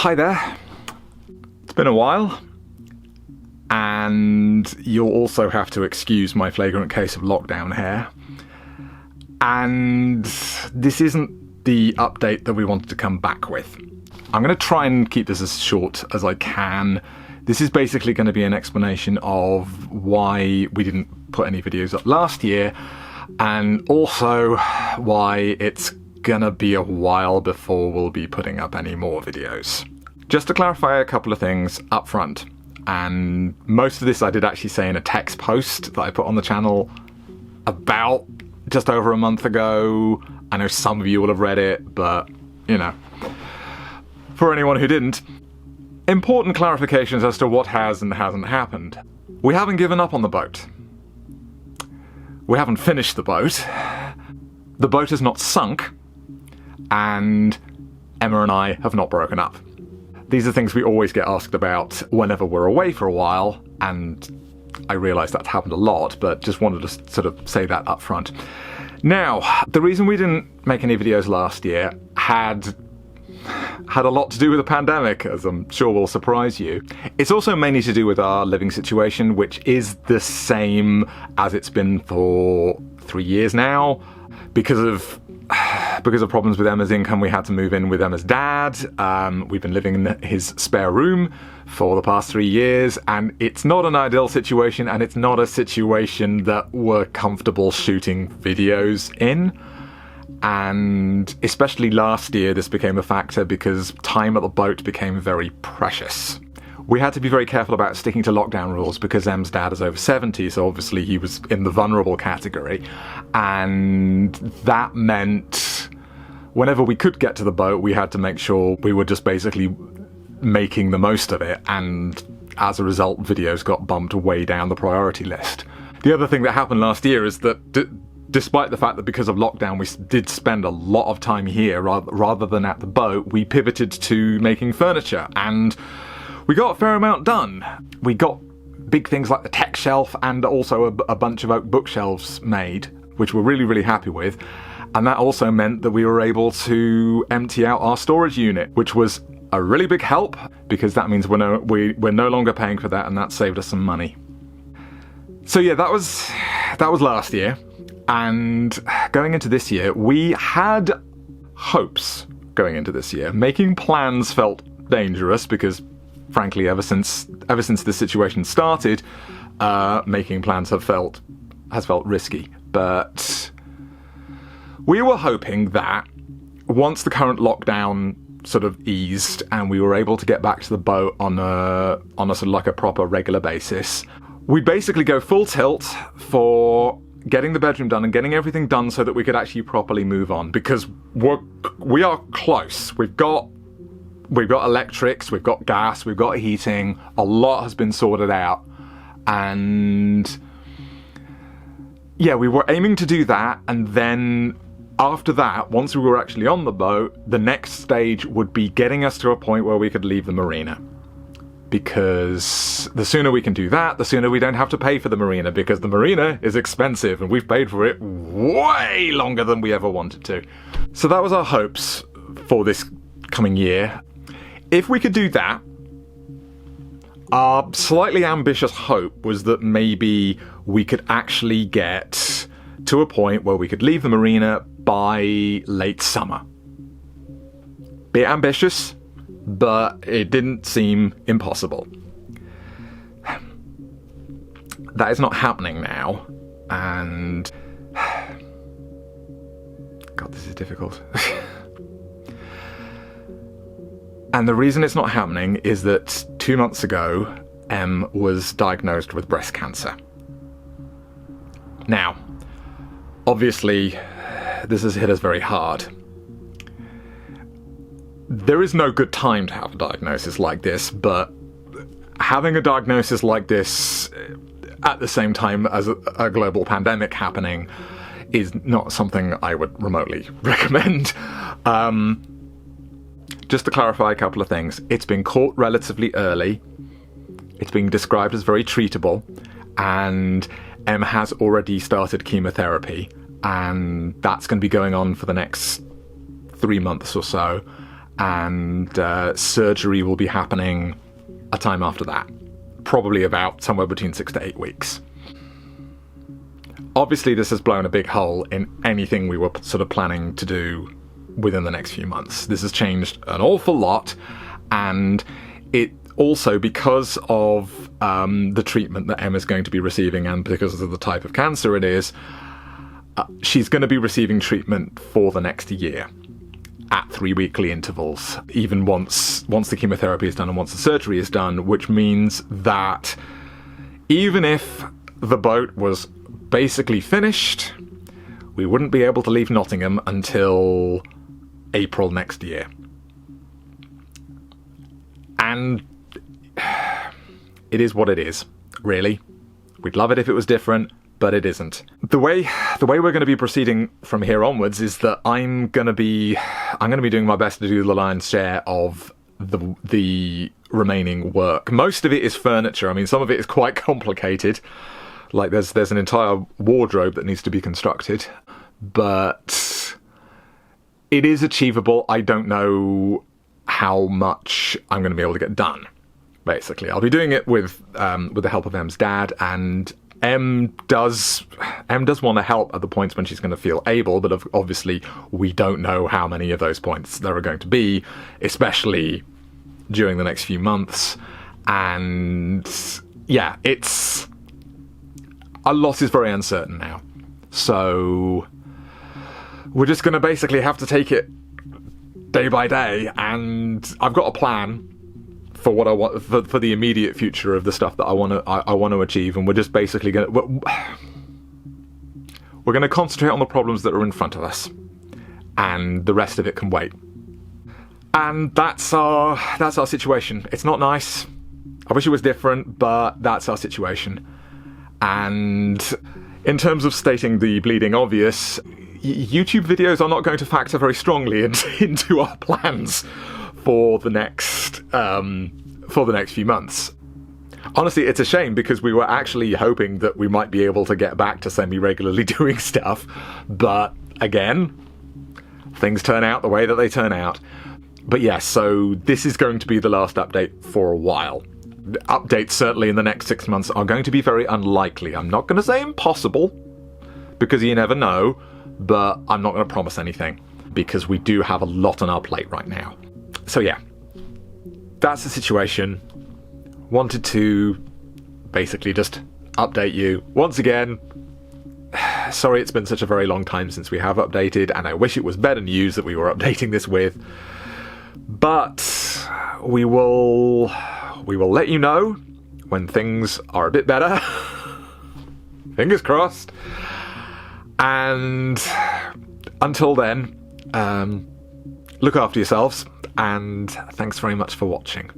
Hi there. It's been a while, and you'll also have to excuse my flagrant case of lockdown hair. And this isn't the update that we wanted to come back with. I'm going to try and keep this as short as I can. This is basically going to be an explanation of why we didn't put any videos up last year, and also why it's gonna be a while before we'll be putting up any more videos. Just to clarify a couple of things up front, and most of this I did actually say in a text post that I put on the channel about just over a month ago. I know some of you will have read it, but you know, for anyone who didn't, important clarifications as to what has and hasn't happened. We haven't given up on the boat. We haven't finished the boat. The boat has not sunk, and Emma and I have not broken up. These are things we always get asked about whenever we're away for a while, and I realise that's happened a lot, but just wanted to sort of say that up front. Now, the reason we didn't make any videos last year had a lot to do with the pandemic, as I'm sure will surprise you. It's also mainly to do with our living situation, which is the same as it's been for 3 years now. Because of problems with Emma's income, we had to move in with Emma's dad. We've been living in his spare room for the past 3 years, and it's not an ideal situation, and it's not a situation that we're comfortable shooting videos in. And especially last year, this became a factor because time at the boat became very precious. We had to be very careful about sticking to lockdown rules because Em's dad is over 70, so obviously he was in the vulnerable category. And that meant whenever we could get to the boat, we had to make sure we were just basically making the most of it. And as a result, videos got bumped way down the priority list. The other thing that happened last year is that despite the fact that because of lockdown we did spend a lot of time here rather than at the boat, we pivoted to making furniture, and we got a fair amount done. We got big things like the tech shelf and also a bunch of oak bookshelves made, which we're really, really happy with. And that also meant that we were able to empty out our storage unit, which was a really big help because that means we're no longer paying for that, and that saved us some money. So yeah, that was last year. And going into this year, we had hopes going into this year. Making plans felt dangerous because, frankly, ever since this situation started, making plans has felt risky. But we were hoping that once the current lockdown sort of eased and we were able to get back to the boat on a sort of like a proper regular basis, we'd basically go full tilt for getting the bedroom done and getting everything done so that we could actually properly move on, because we are close. We've got electrics, we've got gas, we've got heating, a lot has been sorted out, and yeah, we were aiming to do that. And then after that, once we were actually on the boat, the next stage would be getting us to a point where we could leave the marina. Because the sooner we can do that, the sooner we don't have to pay for the marina, because the marina is expensive and we've paid for it way longer than we ever wanted to. So that was our hopes for this coming year. If we could do that, our slightly ambitious hope was that maybe we could actually get to a point where we could leave the marina by late summer. Bit ambitious, but it didn't seem impossible. That is not happening now, and God, this is difficult. And the reason it's not happening is that 2 months ago, Em was diagnosed with breast cancer. Now, obviously, this has hit us very hard. There is no good time to have a diagnosis like this, but having a diagnosis like this at the same time as a global pandemic happening is not something I would remotely recommend. Just to clarify a couple of things, it's been caught relatively early, it's being described as very treatable, and Em has already started chemotherapy, and that's going to be going on for the next 3 months or so. and surgery will be happening a time after that. Probably about somewhere between 6 to 8 weeks. Obviously, this has blown a big hole in anything we were sort of planning to do within the next few months. This has changed an awful lot, and it also, because of the treatment that Emma's going to be receiving and because of the type of cancer it is, she's going to be receiving treatment for the next year at 3 weekly intervals, even once the chemotherapy is done and once the surgery is done, which means that even if the boat was basically finished, we wouldn't be able to leave Nottingham until April next year. And it is what it is, really. We'd love it if it was different, but it isn't. The way we're going to be proceeding from here onwards is that I'm going to be doing my best to do the lion's share of the remaining work. Most of it is furniture. I mean, some of it is quite complicated. Like there's an entire wardrobe that needs to be constructed, but it is achievable. I don't know how much I'm going to be able to get done. Basically, I'll be doing it with the help of Em's dad, and Em does want to help at the points when she's going to feel able, but obviously we don't know how many of those points there are going to be, especially during the next few months. And yeah, a lot is very uncertain now. So we're just going to basically have to take it day by day, and I've got a plan for what I want for the immediate future of the stuff that I want to achieve, and we're just basically we're going to concentrate on the problems that are in front of us, and the rest of it can wait. And that's our situation. It's not nice. I wish it was different, but that's our situation. And in terms of stating the bleeding obvious, YouTube videos are not going to factor very strongly into our plans for the next few months. Honestly, it's a shame, because we were actually hoping that we might be able to get back to semi-regularly doing stuff, but again, things turn out the way that they turn out. But yes, so this is going to be the last update for a while. Updates certainly in the next 6 months are going to be very unlikely. I'm not going to say impossible, because you never know, but I'm not going to promise anything, because we do have a lot on our plate right now. So yeah, that's the situation. Wanted to basically just update you once again. Sorry it's been such a very long time since we have updated, and I wish it was better news that we were updating this with. But we will let you know when things are a bit better. Fingers crossed. And until then, look after yourselves, and thanks very much for watching.